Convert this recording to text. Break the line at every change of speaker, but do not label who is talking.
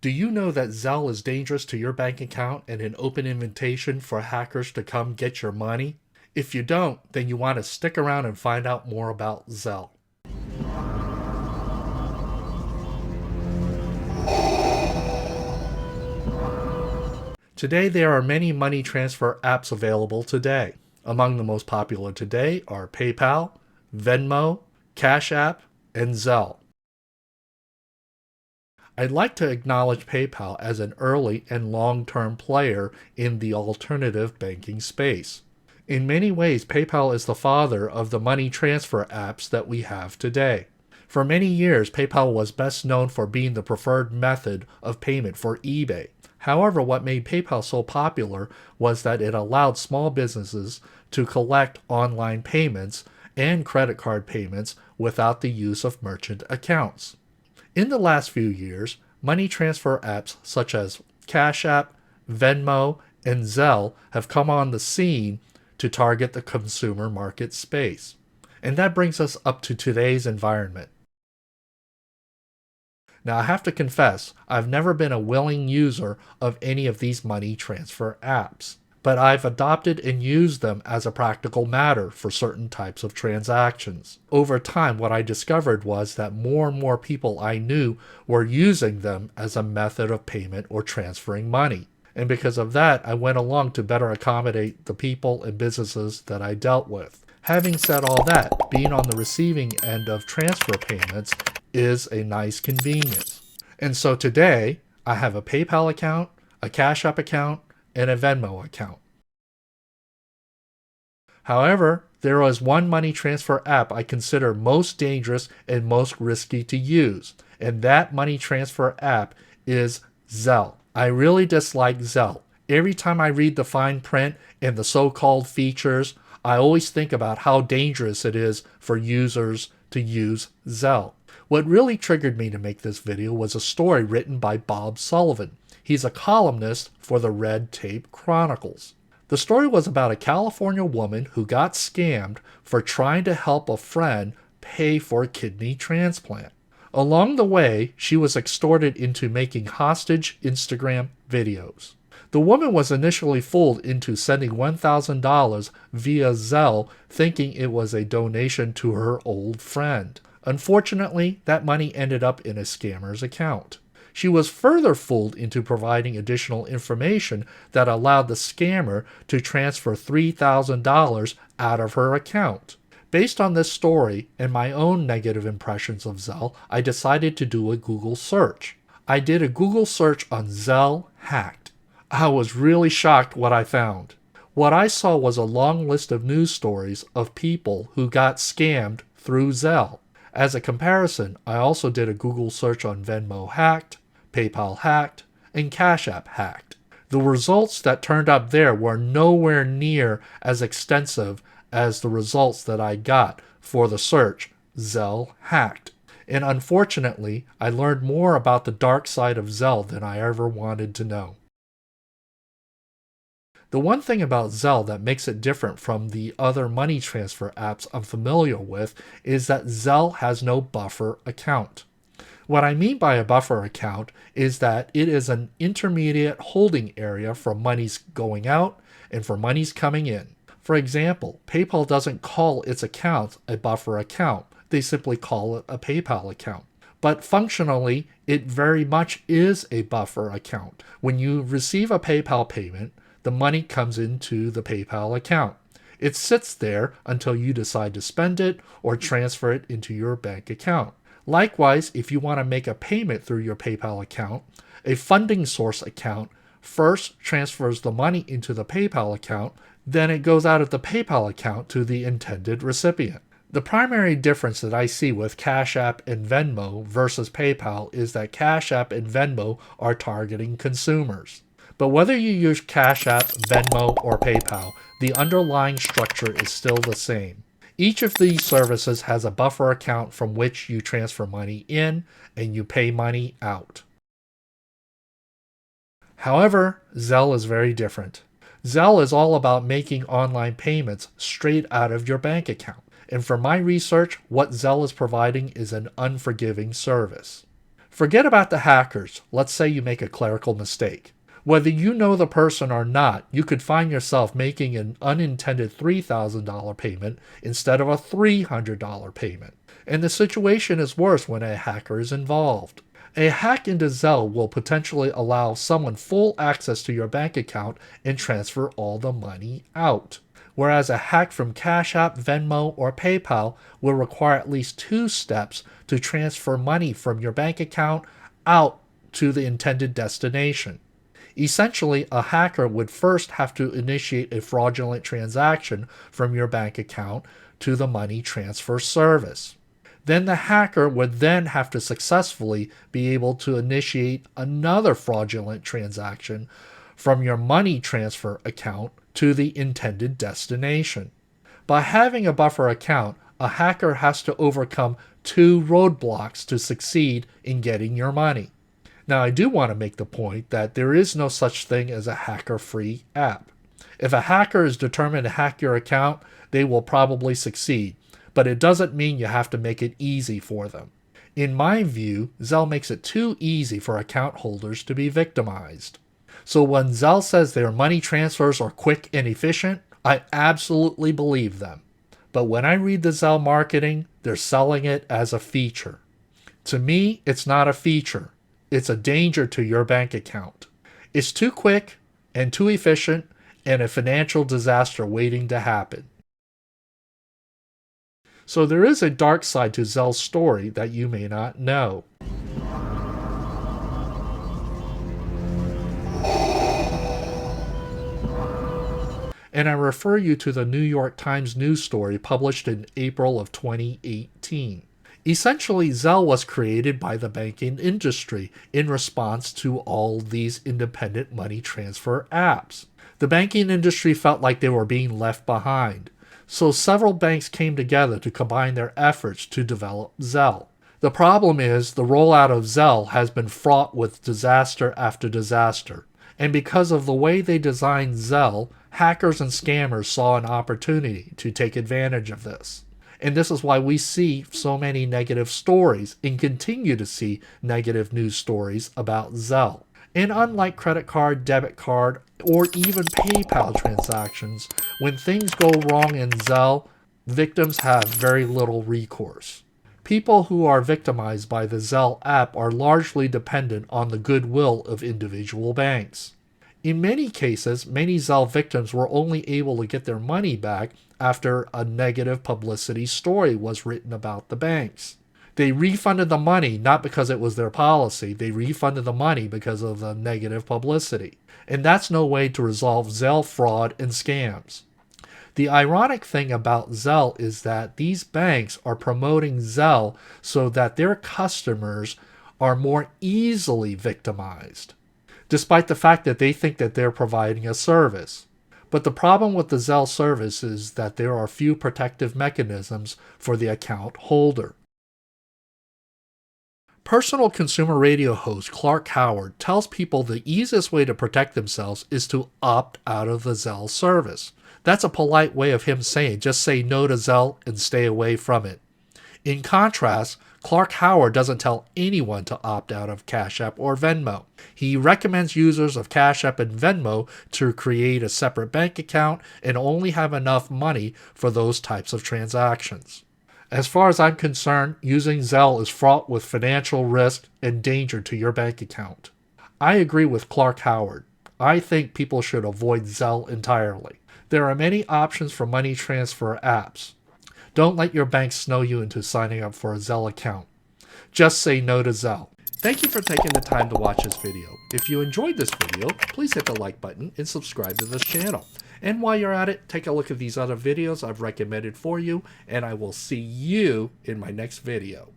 Do you know that Zelle is dangerous to your bank account and an open invitation for hackers to come get your money? If you don't, then you want to stick around and find out more about Zelle. Today, there are many money transfer apps available today. Among the most popular today are PayPal, Venmo, Cash App, and Zelle. I'd like to acknowledge PayPal as an early and long-term player in the alternative banking space. In many ways, PayPal is the father of the money transfer apps that we have today. For many years, PayPal was best known for being the preferred method of payment for eBay. However, what made PayPal so popular was that it allowed small businesses to collect online payments and credit card payments without the use of merchant accounts. In the last few years, money transfer apps such as Cash App, Venmo, and Zelle have come on the scene to target the consumer market space. And that brings us up to today's environment. Now, I have to confess, I've never been a willing user of any of these money transfer apps, but I've adopted and used them as a practical matter for certain types of transactions. Over time, what I discovered was that more and more people I knew were using them as a method of payment or transferring money. And because of that, I went along to better accommodate the people and businesses that I dealt with. Having said all that, being on the receiving end of transfer payments is a nice convenience. And so today, I have a PayPal account, a Cash App account, and a Venmo account. However, there is one money transfer app I consider most dangerous and most risky to use, and that money transfer app is Zelle. I really dislike Zelle. Every time I read the fine print and the so-called features, I always think about how dangerous it is for users to use Zelle. What really triggered me to make this video was a story written by Bob Sullivan. He's a columnist for the Red Tape Chronicles. The story was about a California woman who got scammed for trying to help a friend pay for a kidney transplant. Along the way, she was extorted into making hostage Instagram videos. The woman was initially fooled into sending $1,000 via Zelle, thinking it was a donation to her old friend. Unfortunately, that money ended up in a scammer's account. She was further fooled into providing additional information that allowed the scammer to transfer $3,000 out of her account. Based on this story and my own negative impressions of Zelle, I decided to do a Google search. I did a Google search on Zelle hacked. I was really shocked what I found. What I saw was a long list of news stories of people who got scammed through Zelle. As a comparison, I also did a Google search on Venmo hacked, PayPal hacked, and Cash App hacked. The results that turned up there were nowhere near as extensive as the results that I got for the search Zelle hacked. And unfortunately, I learned more about the dark side of Zelle than I ever wanted to know. The one thing about Zelle that makes it different from the other money transfer apps I'm familiar with is that Zelle has no buffer account. What I mean by a buffer account is that it is an intermediate holding area for monies going out and for monies coming in. For example, PayPal doesn't call its account a buffer account. They simply call it a PayPal account. But functionally, it very much is a buffer account. When you receive a PayPal payment, the money comes into the PayPal account. It sits there until you decide to spend it or transfer it into your bank account. Likewise, if you want to make a payment through your PayPal account, a funding source account first transfers the money into the PayPal account, then it goes out of the PayPal account to the intended recipient. The primary difference that I see with Cash App and Venmo versus PayPal is that Cash App and Venmo are targeting consumers. But whether you use Cash App, Venmo, or PayPal, the underlying structure is still the same. Each of these services has a buffer account from which you transfer money in and you pay money out. However, Zelle is very different. Zelle is all about making online payments straight out of your bank account. And for my research, what Zelle is providing is an unforgiving service. Forget about the hackers. Let's say you make a clerical mistake. Whether you know the person or not, you could find yourself making an unintended $3,000 payment instead of a $300 payment. And the situation is worse when a hacker is involved. A hack into Zelle will potentially allow someone full access to your bank account and transfer all the money out. Whereas a hack from Cash App, Venmo, or PayPal will require at least 2 steps to transfer money from your bank account out to the intended destination. Essentially, a hacker would first have to initiate a fraudulent transaction from your bank account to the money transfer service. Then the hacker would then have to successfully be able to initiate another fraudulent transaction from your money transfer account to the intended destination. By having a buffer account, a hacker has to overcome 2 roadblocks to succeed in getting your money. Now, I do want to make the point that there is no such thing as a hacker-free app. If a hacker is determined to hack your account, they will probably succeed, but it doesn't mean you have to make it easy for them. In my view, Zelle makes it too easy for account holders to be victimized. So when Zelle says their money transfers are quick and efficient, I absolutely believe them. But when I read the Zelle marketing, they're selling it as a feature. To me, it's not a feature. It's a danger to your bank account. It's too quick and too efficient and a financial disaster waiting to happen. So there is a dark side to Zelle's story that you may not know. And I refer you to the New York Times news story published in April of 2018. Essentially, Zelle was created by the banking industry in response to all these independent money transfer apps. The banking industry felt like they were being left behind, so several banks came together to combine their efforts to develop Zelle. The problem is the rollout of Zelle has been fraught with disaster after disaster, and because of the way they designed Zelle, hackers and scammers saw an opportunity to take advantage of this. And this is why we see so many negative stories and continue to see negative news stories about Zelle. And unlike credit card, debit card, or even PayPal transactions, when things go wrong in Zelle, victims have very little recourse. People who are victimized by the Zelle app are largely dependent on the goodwill of individual banks. In many cases, many Zelle victims were only able to get their money back after a negative publicity story was written about the banks. They refunded the money not because it was their policy, they refunded the money because of the negative publicity. And that's no way to resolve Zelle fraud and scams. The ironic thing about Zelle is that these banks are promoting Zelle so that their customers are more easily victimized, despite the fact that they think that they're providing a service. But the problem with the Zelle service is that there are few protective mechanisms for the account holder. Personal consumer radio host Clark Howard tells people the easiest way to protect themselves is to opt out of the Zelle service. That's a polite way of him saying just say no to Zelle and stay away from it. In contrast, Clark Howard doesn't tell anyone to opt out of Cash App or Venmo. He recommends users of Cash App and Venmo to create a separate bank account and only have enough money for those types of transactions. As far as I'm concerned, using Zelle is fraught with financial risk and danger to your bank account. I agree with Clark Howard. I think people should avoid Zelle entirely. There are many options for money transfer apps. Don't let your bank snow you into signing up for a Zelle account. Just say no to Zelle. Thank you for taking the time to watch this video. If you enjoyed this video, please hit the like button and subscribe to this channel. And while you're at it, take a look at these other videos I've recommended for you, and I will see you in my next video.